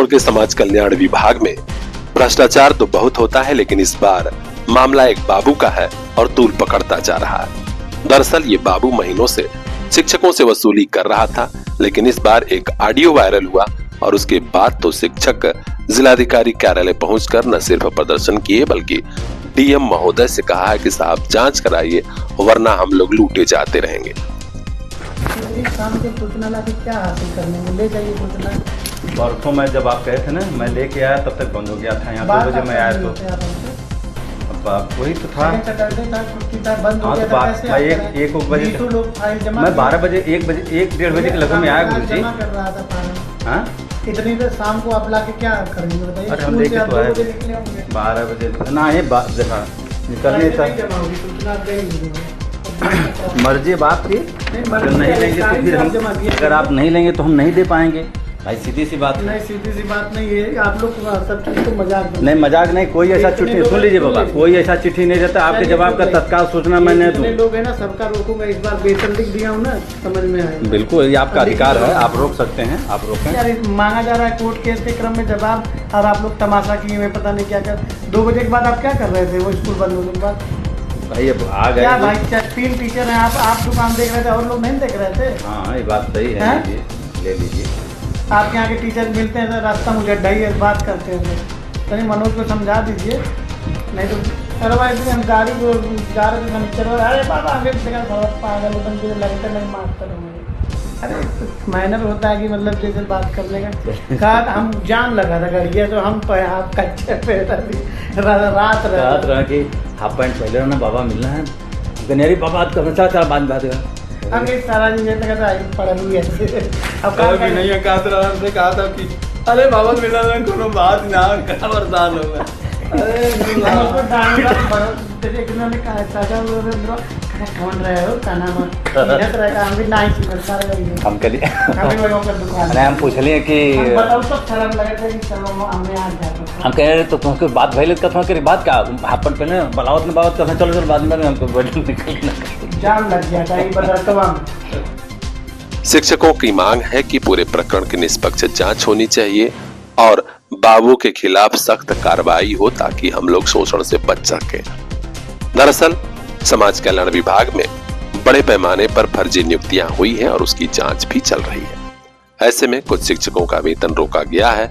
के समाज कल्याण विभाग में भ्रष्टाचार तो बहुत होता है, लेकिन इस बार मामला एक बाबू का है और तूल पकड़ता जा रहा है। दरअसल ये बाबू महीनों से शिक्षकों से वसूली कर रहा था, लेकिन इस बार एक ऑडियो वायरल हुआ और उसके बाद तो शिक्षक जिलाधिकारी कार्यालय पहुंचकर न सिर्फ प्रदर्शन किए बल्कि डीएम महोदय से कहा है कि साहब जांच कराइए, वरना हम लोग लूटे जाते रहेंगे। शाम के सूचना ला के क्या हासिल करने में ले जाइए सूचना। परसों मैं जब आप गए थे ना, मैं लेके आया तब तक बंद हो गया था। यहाँ 2 बजे मैं आया तो अब वही तो था। हाँ तो बात मैं एक बजे मैं 12 बजे 1 बजे 1-1:30 बजे के लगभग में आया गुरु जी। हाँ इतनी देर शाम को आप लाके क्या करेंगे बताइए। अरे हम देखे तो आए 12 बजे ना, ये बात देखा निकलने मर्जी बात की। अगर नहीं लेंगे तो फिर हम, अगर आप नहीं लेंगे तो हम नहीं दे पाएंगे भाई, सीधी सी बात। नहीं सीधी सी बात नहीं है, आप लोग सब चीज तो मजाक नहीं, मजाक नहीं। कोई ऐसा चिट्ठी, सुन लीजिए बाबा, कोई ऐसा चिट्ठी नहीं देता। आपके जवाब का तत्काल सूचना मैंने दूं। लोग है ना, सबका रोकूंगा। इस बार वेतन लिख दिया हूँ ना, समझ में आया। बिल्कुल, ये आपका अधिकार है, आप रोक सकते हैं, आप रोकें। यार मांगा जा रहा है कोर्ट केस के क्रम में जवाब, और आप लोग तमाशा किए हुए पता नहीं क्या कर। 2 बजे के बाद आप क्या कर रहे थे वो स्कूल बंद होने के बाद? भाई अब आ गए। क्या भाई 3 टीचर हैं, आप दुकान देख रहे थे और लोग नहीं देख रहे थे? हाँ ये बात सही है, ले लीजिए। आपके यहाँ के टीचर मिलते हैं तो रास्ता मुझे ढाई बात करते हैं, तो नहीं मनोज को समझा दीजिए। नहीं तो अदरवाइज हम गाड़ी को जा रहे थे समीचर, अरे बाबा आगे पागल लगते नहीं मारते रहेंगे। अरे मैनर होता है कि मतलब जैसे बात करने का कहा हम जाम लगा था गाड़ी तो हम आप कच्चे पे रात रहा कि हाफ पैंट पहले ना बाबा मिलना है गनेरी बाबा करना बात हम एक सारा पढ़ा नहीं है। अब नहीं है कहा था कि अरे बाबा मिला कोनो बात ना खबरदार होगा। हम पूछलिए कि हम कह रहे तो तुमको बात भइल कथवा बात का हापन पे ना बलावत में बात करना, चलो बाद में हमको जाम लग गया। शिक्षकों की मांग है कि पूरे प्रकरण की निष्पक्ष जांच होनी चाहिए और बाबू के खिलाफ सख्त कार्रवाई हो ताकि हम लोग शोषण से बच सके। दरअसल समाज कल्याण विभाग में बड़े पैमाने पर फर्जी नियुक्तियां हुई हैं और उसकी जांच भी चल रही है। ऐसे में कुछ शिक्षकों का वेतन रोका गया है।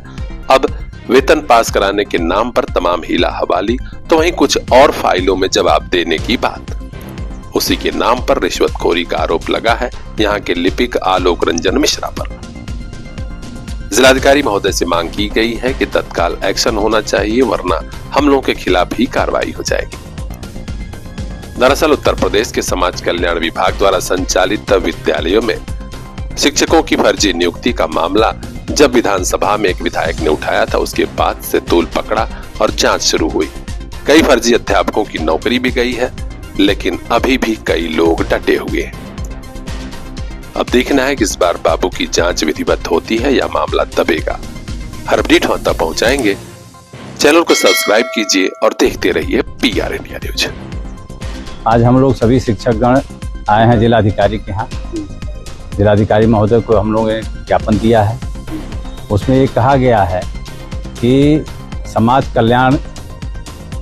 अब वेतन पास कराने के नाम पर तमाम हीला हवाली, तो वहीं कुछ और फाइलों में जवाब देने की बात। उसी के नाम पर रिश्वतखोरी का आरोप लगा है यहाँ के लिपिक आलोक रंजन मिश्रा पर। जिलाधिकारी महोदय से मांग की गई है कि तत्काल एक्शन होना चाहिए, वरना हमलों के खिलाफ ही कार्रवाई हो जाएगी। दरअसल उत्तर प्रदेश के समाज कल्याण विभाग द्वारा संचालित विद्यालयों में शिक्षकों की फर्जी नियुक्ति का मामला जब विधानसभा में एक विधायक ने उठाया था, उसके बाद से तूल पकड़ा और जांच शुरू हुई। कई फर्जी अध्यापकों की नौकरी भी गई है, लेकिन अभी भी कई लोग डटे हुए हैं। अब देखना है कि इस बार बाबू की जांच विधिवत होती है या मामला दबेगा। हर अपडेट वहां तक पहुंचाएंगे। चैनल को सब्सक्राइब कीजिए और देखते रहिए PR इंडिया न्यूज। आज हम लोग सभी शिक्षकगण आए हैं जिलाधिकारी के यहाँ। जिलाधिकारी महोदय को हम लोगों ने ज्ञापन दिया है। उसमें ये कहा गया है कि समाज कल्याण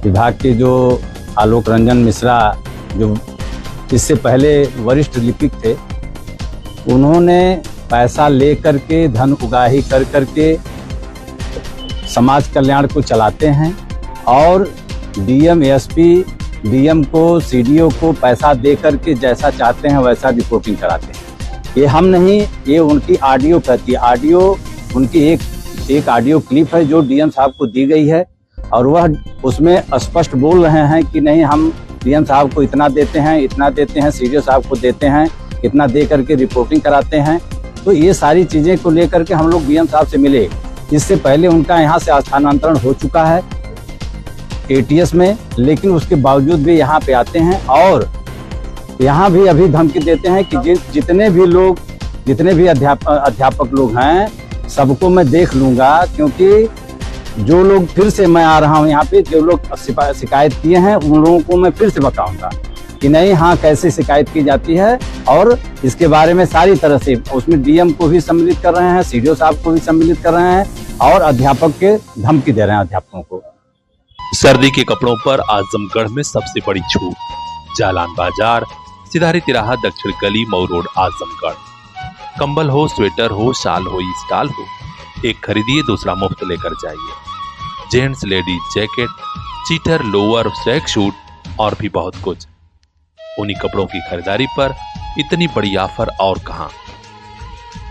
विभाग के जो आलोक रंजन मिश्रा, जो इससे पहले वरिष्ठ लिपिक थे, उन्होंने पैसा ले करके, धन उगाही कर करके समाज कल्याण को चलाते हैं और डीएम, एसपी, डीएम को, सीडीओ को पैसा दे करके जैसा चाहते हैं वैसा रिपोर्टिंग कराते हैं। ये हम नहीं, ये उनकी ऑडियो कहती है। ऑडियो उनकी एक ऑडियो क्लिप है जो डीएम साहब को दी गई है और वह उसमें स्पष्ट बोल रहे हैं कि नहीं हम डीएम साहब को इतना देते हैं, इतना देते हैं, सीडीओ साहब को देते हैं, इतना दे करके रिपोर्टिंग कराते हैं। तो ये सारी चीज़ें को लेकर के हम लोग डीएम साहब से मिले। इससे पहले उनका यहाँ से स्थानांतरण हो चुका है ATS में, लेकिन उसके बावजूद भी यहाँ पे आते हैं और यहाँ भी अभी धमकी देते हैं कि जितने भी अध्यापक लोग हैं सबको मैं देख लूँगा, क्योंकि जो लोग फिर से मैं आ रहा हूँ यहाँ पे, जो लोग शिकायत किए हैं उन लोगों को मैं फिर से बताऊँगा कि नहीं हाँ कैसे शिकायत की जाती है। और इसके बारे में सारी तरह से उसमें डीएम को भी सम्मिलित कर रहे हैं, सीडीओ साहब को भी सम्मिलित कर रहे हैं और अध्यापक के धमकी दे रहे हैं अध्यापकों को। सर्दी के कपड़ों पर आजमगढ़ में सबसे बड़ी छूट। जालान बाजार, सिधारी तिराहा, दक्षिण गली, मऊ रोड, आजमगढ़। कंबल हो, स्वेटर हो, शाल हो, स्टॉल हो, एक खरीदिए दूसरा मुफ्त लेकर जाइए। जेंट्स लेडीज जैकेट, चीटर, लोअर, स्वेग शूट और भी बहुत कुछ। उन्हीं कपड़ों की खरीदारी पर इतनी बड़ी ऑफर और कहां।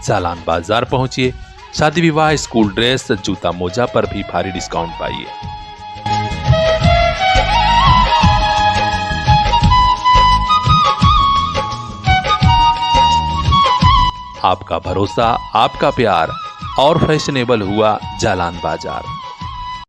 जालान बाजार पहुंचिए, शादी विवाह, स्कूल ड्रेस, जूता मोजा पर भी भारी डिस्काउंट पाइए। आपका भरोसा, आपका प्यार और फैशनेबल हुआ जालान बाजार।